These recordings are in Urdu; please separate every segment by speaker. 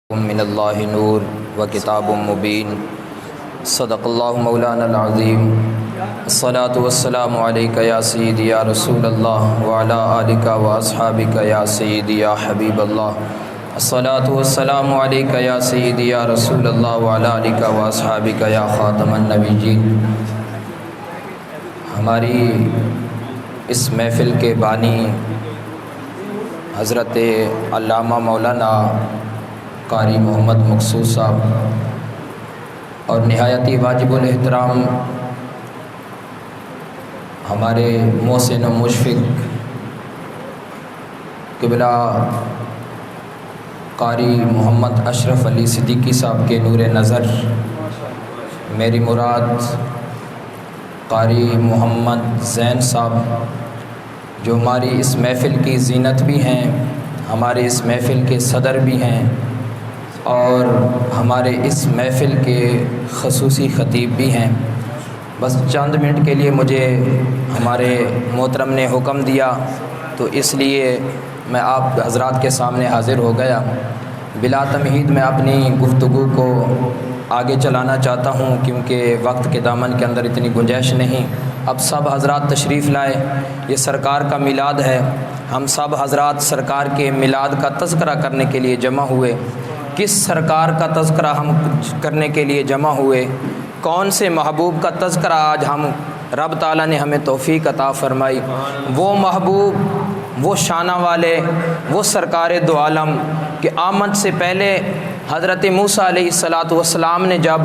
Speaker 1: من اللہ نور و کتاب مبین صدق اللہ مولانا العظیم الصلاۃ والسلام علیک یا سیدی یا رسول اللہ وعلی آلک و اصحابک یا سیدی یا حبیب اللہ الصلاۃ والسلام علیک یا سیدی یا رسول اللہ وعلی آلک و اصحابک یا خاتم النبیین۔ ہماری اس محفل کے بانی حضرت علامہ مولانا قاری محمد مقصود صاحب اور نہایتی واجب الاحترام ہمارے محسن و مشفق قبلہ قاری محمد اشرف علی صدیقی صاحب کے نور نظر، میری مراد قاری محمد زین صاحب جو ہماری اس محفل کی زینت بھی ہیں، ہمارے اس محفل کے صدر بھی ہیں اور ہمارے اس محفل کے خصوصی خطیب بھی ہیں۔ بس چند منٹ کے لیے مجھے ہمارے محترم نے حکم دیا تو اس لیے میں آپ حضرات کے سامنے حاضر ہو گیا۔ بلا تمہید میں اپنی گفتگو کو آگے چلانا چاہتا ہوں کیونکہ وقت کے دامن کے اندر اتنی گنجائش نہیں۔ اب سب حضرات تشریف لائے، یہ سرکار کا میلاد ہے، ہم سب حضرات سرکار کے میلاد کا تذکرہ کرنے کے لیے جمع ہوئے۔ کس سرکار کا تذکرہ ہم کرنے کے لیے جمع ہوئے؟ کون سے محبوب کا تذکرہ آج ہم رب تعالیٰ نے ہمیں توفیق عطا فرمائی؟ وہ محبوب، وہ شانہ والے، وہ سرکار دو عالم کہ آمد سے پہلے حضرت موسیٰ علیہ السلام نے جب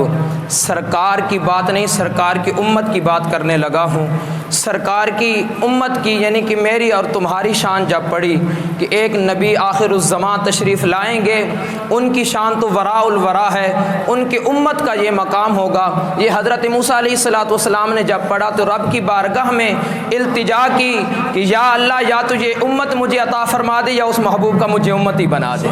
Speaker 1: سرکار کی بات نہیں سرکار کی امت کی بات کرنے لگا ہوں، سرکار کی امت کی یعنی کہ میری اور تمہاری شان جب پڑی کہ ایک نبی آخر الزمان تشریف لائیں گے، ان کی شان تو وراء الورا ہے، ان کی امت کا یہ مقام ہوگا۔ یہ حضرت موسیٰ علیہ السلام نے جب پڑھا تو رب کی بارگاہ میں التجا کی کہ یا اللہ، یا تو یہ امت مجھے عطا فرما دے یا اس محبوب کا مجھے امتی بنا دے۔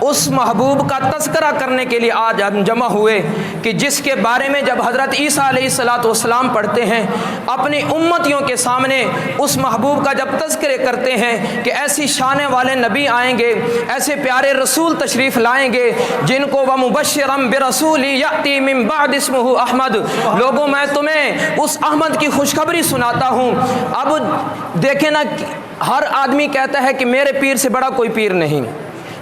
Speaker 1: اس محبوب کا تذکرہ کرنے کے لیے آج ہم جمع ہوئے کہ جس کے بارے میں جب حضرت عیسیٰ علیہ السلام پڑھتے ہیں اپنی امتیوں کے سامنے، اس محبوب کا جب تذکرے کرتے ہیں کہ ایسی شان والے نبی آئیں گے، ایسے پیارے رسول تشریف لائیں گے جن کو وَمُبَشِّرًا بِرَسُولٍ يَأْتِي مِن بَعْدِ اسْمُهُ احمد۔ لوگوں میں تمہیں اس احمد کی خوشخبری سناتا ہوں۔ اب دیکھیں نا، ہر آدمی کہتا ہے کہ میرے پیر سے بڑا کوئی پیر نہیں،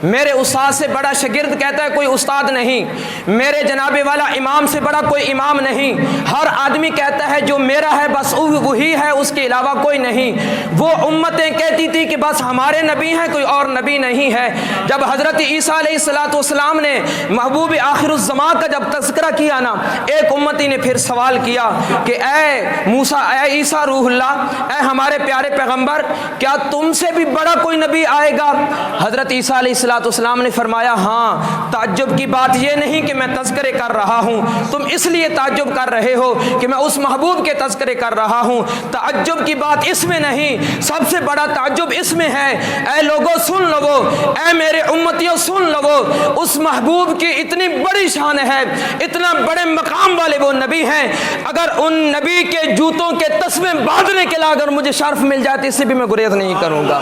Speaker 1: میرے استاد سے بڑا شاگرد کہتا ہے کوئی استاد نہیں، میرے جناب والا امام سے بڑا کوئی امام نہیں۔ ہر آدمی کہتا ہے جو میرا ہے بس وہی ہے، اس کے علاوہ کوئی نہیں۔ وہ امتیں کہتی تھی کہ بس ہمارے نبی ہیں، کوئی اور نبی نہیں ہے۔ جب حضرت عیسیٰ علیہ السلام نے محبوب آخر الزمان کا جب تذکرہ کیا نا، ایک امتی نے پھر سوال کیا کہ اے موسیٰ، اے عیسیٰ روح اللہ، اے ہمارے پیارے پیغمبر، کیا تم سے بھی بڑا کوئی نبی آئے گا؟ حضرت عیسیٰ علیہ السلام نے فرمایا ہاں، تعجب کی بات یہ نہیں کہ میں تذکرے کر رہا ہوں، تم اس لیے تعجب کر رہے ہو کہ میں اس محبوب کے تذکرے کر رہا ہوں۔ تعجب کی بات اس میں نہیں، سب سے بڑا تعجب اس میں ہے، اے لوگوں سن لو، اے میرے امتیوں سن لو، اس محبوب کی اتنی بڑی شان ہے، اتنا بڑے مقام والے وہ نبی ہیں، اگر ان نبی کے جوتوں کے تسمے باندھنے کے لیے اگر مجھے شرف مل جائے تو اس سے بھی میں گریز نہیں کروں گا۔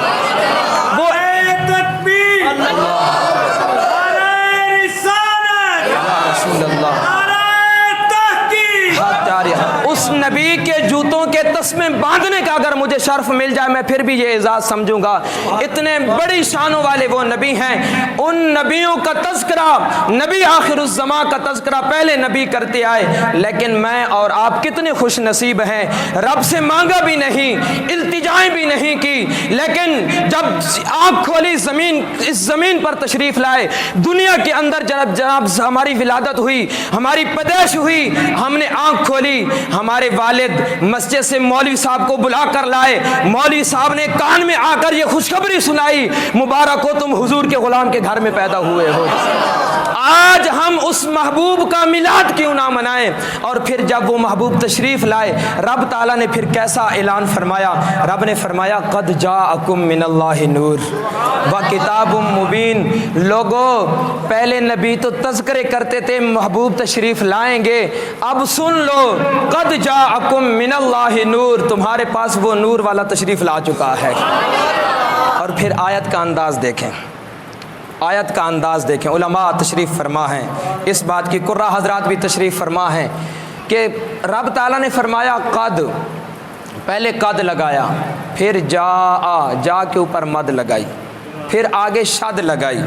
Speaker 1: وہ اس نبی کے جوتوں کے تسمے باندھنے کا اگر مجھے شرف مل جائے میں پھر بھی یہ اعزاز سمجھوں گا۔ اتنے بڑی شانوں والے وہ نبی ہیں، ان نبیوں کا تذکرہ، نبی آخر الزمان کا تذکرہ پہلے نبی کرتے آئے، لیکن میں اور آپ کتنے خوش نصیب ہیں، رب سے مانگا بھی نہیں، التجائیں بھی نہیں کی، لیکن جب آنکھ کھولی اس زمین پر تشریف لائے، دنیا کے اندر جناب ہماری ولادت ہوئی، ہماری پیدائش ہوئی، ہم نے آنکھ کھولی، ہمارے والد مسجد سے مولوی صاحب کو بلا کر لائے، مولوی صاحب نے کان میں آ کر یہ خوشخبری سنائی، مبارک ہو تم حضور کے غلام کے گھر میں پیدا ہوئے ہو۔ آج ہم اس محبوب کا میلاد کیوں نہ منائیں؟ اور پھر جب وہ محبوب تشریف لائے، رب تعالیٰ نے پھر کیسا اعلان فرمایا؟ رب نے فرمایا قد جاءکم من اللہ نور و کتاب مبین۔ لوگوں، پہلے نبی تو تذکرے کرتے تھے محبوب تشریف لائیں گے، اب سن لو قد جاءکم من اللہ نور، تمہارے پاس وہ نور والا تشریف لا چکا ہے۔ اور پھر آیت کا انداز دیکھیں، آیت کا انداز دیکھیں، علماء تشریف فرما ہیں، اس بات کی قرہ حضرات بھی تشریف فرما ہیں کہ رب تعالیٰ نے فرمایا قد، پہلے قد لگایا، پھر جا کے اوپر مد لگائی، پھر آگے شد لگائی۔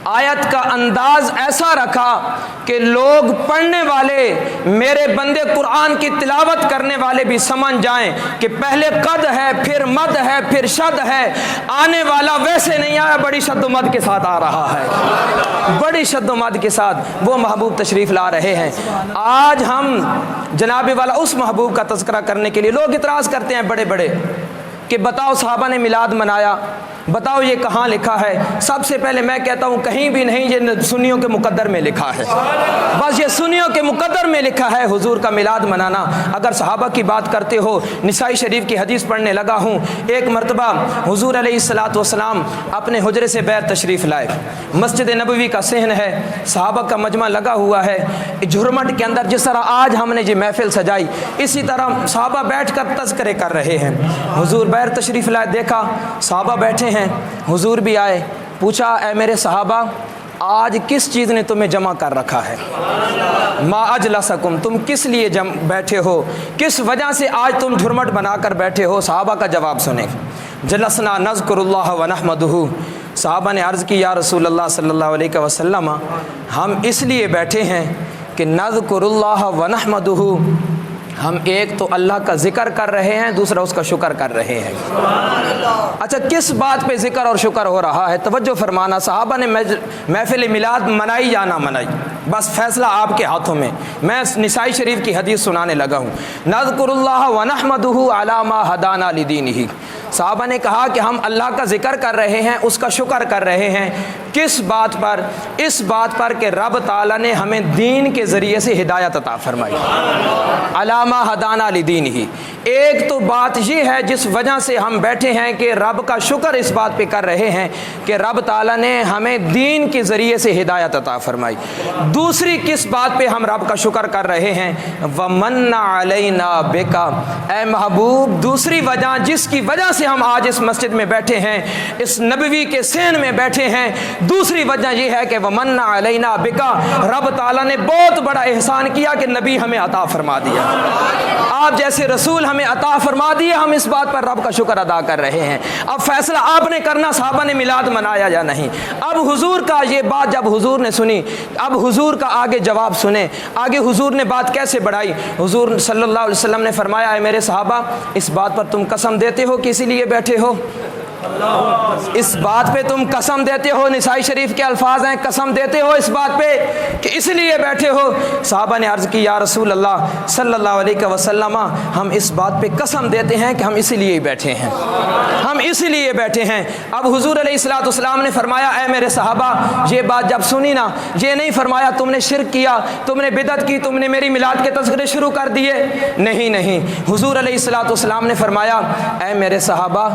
Speaker 1: آیت کا انداز ایسا رکھا کہ لوگ پڑھنے والے، میرے بندے قرآن کی تلاوت کرنے والے بھی سمجھ جائیں کہ پہلے قد ہے، پھر مد ہے، پھر شد ہے، آنے والا ویسے نہیں آیا، بڑی شد و مد کے ساتھ آ رہا ہے، بڑی شد و مد کے ساتھ وہ محبوب تشریف لا رہے ہیں۔ آج ہم جناب والا اس محبوب کا تذکرہ کرنے کے لیے لوگ اعتراض کرتے ہیں بڑے بڑے کہ بتاؤ صحابہ نے میلاد منایا، بتاؤ یہ کہاں لکھا ہے؟ سب سے پہلے میں کہتا ہوں کہیں بھی نہیں، یہ سنیوں کے مقدر میں لکھا ہے، بس یہ سنیوں کے مقدر میں لکھا ہے حضور کا میلاد منانا۔ اگر صحابہ کی بات کرتے ہو، نسائی شریف کی حدیث پڑھنے لگا ہوں، ایک مرتبہ حضور علیہ الصلاۃ والسلام اپنے حجرے سے باہر تشریف لائے، مسجد نبوی کا صحن ہے، صحابہ کا مجمع لگا ہوا ہے، جھرمٹ کے اندر جس طرح آج ہم نے یہ محفل سجائی، اسی طرح صحابہ بیٹھ کر تذکرے کر رہے ہیں۔ حضور باہر تشریف لائے، دیکھا صحابہ بیٹھے ہیں، حضور بھی آئے، پوچھا اے میرے صحابہ آج کس چیز نے تمہیں جمع کر رکھا ہے؟ ما اجلسکم، تم کس لیے بیٹھے ہو، کس وجہ سے آج تم جھرمٹ بنا کر بیٹھے ہو؟ صحابہ کا جواب سنیں، جلسنا نذکر اللہ ونحمدہ۔ صحابہ نے عرض کی یا رسول اللہ صلی اللہ علیہ وسلم، ہم اس لیے بیٹھے ہیں کہ نذکر اللہ ونحمدہ، ہم ایک تو اللہ کا ذکر کر رہے ہیں، دوسرا اس کا شکر کر رہے ہیں۔ اچھا کس بات پہ ذکر اور شکر ہو رہا ہے؟ توجہ فرمانا، صحابہ نے محفل میلاد منائی یا نہ منائی، بس فیصلہ آپ کے ہاتھوں میں۔ میں نسائی شریف کی حدیث سنانے لگا ہوں، نذکر اللہ ونحمدہ علی ما ہدانا لدینہ۔ صحابہ نے کہا کہ ہم اللہ کا ذکر کر رہے ہیں، اس کا شکر کر رہے ہیں، کس بات پر؟ اس بات پر کہ رب تعالیٰ نے ہمیں دین کے ذریعے سے ہدایت عطا فرمائی، علی ما ہدانا لدینہ۔ ایک تو بات یہ ہے جس وجہ سے ہم بیٹھے ہیں کہ رب کا شکر اس بات پہ کر رہے ہیں کہ رب تعالیٰ نے ہمیں دین کے ذریعے سے ہدایت عطا فرمائی۔ دوسری کس بات پہ ہم رب کا شکر کر رہے ہیں؟ وَمَنَّ عَلَيْنَا بِكَ، اے محبوب دوسری وجہ جس کی وجہ سے ہم آج اس مسجد میں بیٹھے ہیں، اس نبوی کے صحن میں بیٹھے ہیں، دوسری وجہ یہ ہے کہ وَمَنَّ عَلَيْنَا بِكَ، رب تعالیٰ نے بہت بڑا احسان کیا کہ نبی ہمیں عطا فرما دیا، آپ جیسے رسول ہمیں عطا فرما دیے، ہم اس بات پر رب کا شکر ادا کر رہے ہیں۔ اب فیصلہ آپ نے کرنا صحابہ نے میلاد منایا یا نہیں۔ اب حضور کا یہ بات جب حضور نے سنی، اب حضور کا آگے جواب سنیں، آگے حضور نے بات کیسے بڑھائی۔ حضور صلی اللہ علیہ وسلم نے فرمایا اے میرے صحابہ اس بات پر تم قسم دیتے ہو کہ اسی لیے بیٹھے ہو؟ اس بات پہ تم قسم دیتے ہو؟ نسائی شریف کے الفاظ ہیں، قسم دیتے ہو اس بات پہ کہ اس لیے بیٹھے ہو؟ صحابہ نے عرض کی یا رسول اللہ صلی اللہ علیہ وسلم، ہم اس بات پہ قسم دیتے ہیں کہ ہم اسی لیے ہی بیٹھے ہیں، ہم اسی لیے بیٹھے ہیں۔ اب حضور علیہ الصلوۃ والسلام نے فرمایا اے میرے صحابہ یہ بات جب سنی نا، یہ نہیں فرمایا تم نے شرک کیا، تم نے بدعت کی، تم نے میری میلاد کے تذکرے شروع کر دیے، نہیں، حضور علیہ الصلوۃ والسلام نے فرمایا اے میرے صحابہ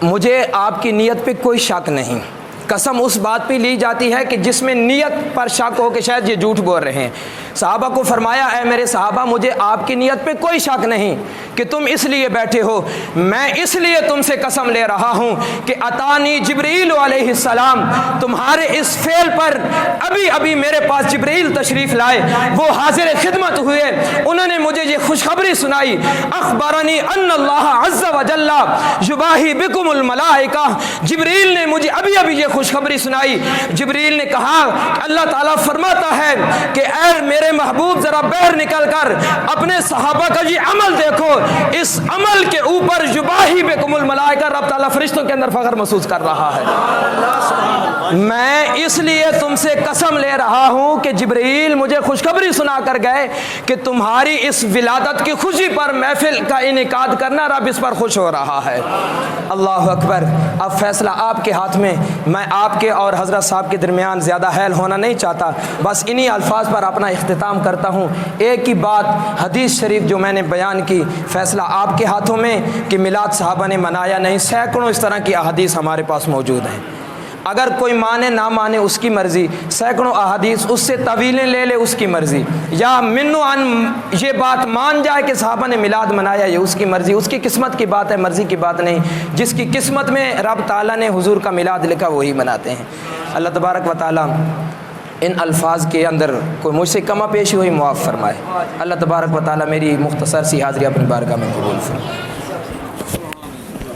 Speaker 1: مجھے آپ کی نیت پہ کوئی شک نہیں۔ قسم اس بات پہ لی جاتی ہے کہ جس میں نیت پر شک ہو کہ شاید یہ جھوٹ بول رہے ہیں۔ صحابہ کو فرمایا اے میرے صحابہ مجھے آپ کی نیت پہ کوئی شک نہیں کہ تم اس لیے بیٹھے ہو، میں اس لیے تم سے قسم لے رہا ہوں کہ اتانی جبرائیل علیہ السلام، تمہارے اس فعل پر ابھی میرے پاس جبرائیل تشریف لائے، وہ حاضر خدمت ہوئے، انہوں نے مجھے یہ خوشخبری سنائی، اخبرنی ان اللہ عز وجل یباہی بکم الملائکہ، جبرائیل نے مجھے ابھی یہ خوشخبری سنائی۔ جبرائیل نے کہا اللہ تعالیٰ فرماتا ہے کہ اے میرے محبوب ذرا باہر نکل کر اپنے صحابہ کا یہ عمل دیکھو، اس عمل کے اوپر یباہی بکم الملائکہ، رب تعالیٰ فرشتوں کے اندر فخر محسوس کر رہا ہے۔ میں اس لیے تم سے قسم لے رہا ہوں کہ جبرائیل مجھے خوشخبری سنا کر گئے کہ تمہاری اس ولادت کی خوشی پر محفل کا انعقاد کرنا، رب اس پر خوش ہو رہا ہے۔ اللہ اکبر۔ اب فیصلہ آپ کے ہاتھ میں، میں آپ کے اور حضرت صاحب کے درمیان زیادہ حیل ہونا نہیں چاہتا، بس انہی الفاظ پر اپنا اختتام کرتا ہوں۔ ایک ہی بات حدیث شریف جو میں نے بیان کی، فیصلہ آپ کے ہاتھوں میں کہ میلاد صحابہ نے منایا نہیں، سینکڑوں اس طرح کی احادیث ہمارے پاس موجود ہیں۔ اگر کوئی مانے نہ مانے اس کی مرضی، سینکڑوں احادیث اس سے طویلیں لے لے اس کی مرضی، یا منو ان یہ بات مان جائے کہ صحابہ نے میلاد منایا یہ اس کی مرضی، اس کی قسمت کی بات ہے، مرضی کی بات نہیں۔ جس کی قسمت میں رب تعالیٰ نے حضور کا میلاد لکھا وہی مناتے ہیں۔ اللہ تبارک و تعالیٰ ان الفاظ کے اندر کوئی مجھ سے کما پیشی ہوئی معاف فرمائے۔ اللہ تبارک و تعالیٰ میری مختصر سی حاضری اپنی بارگاہ میں قبول فرمائے۔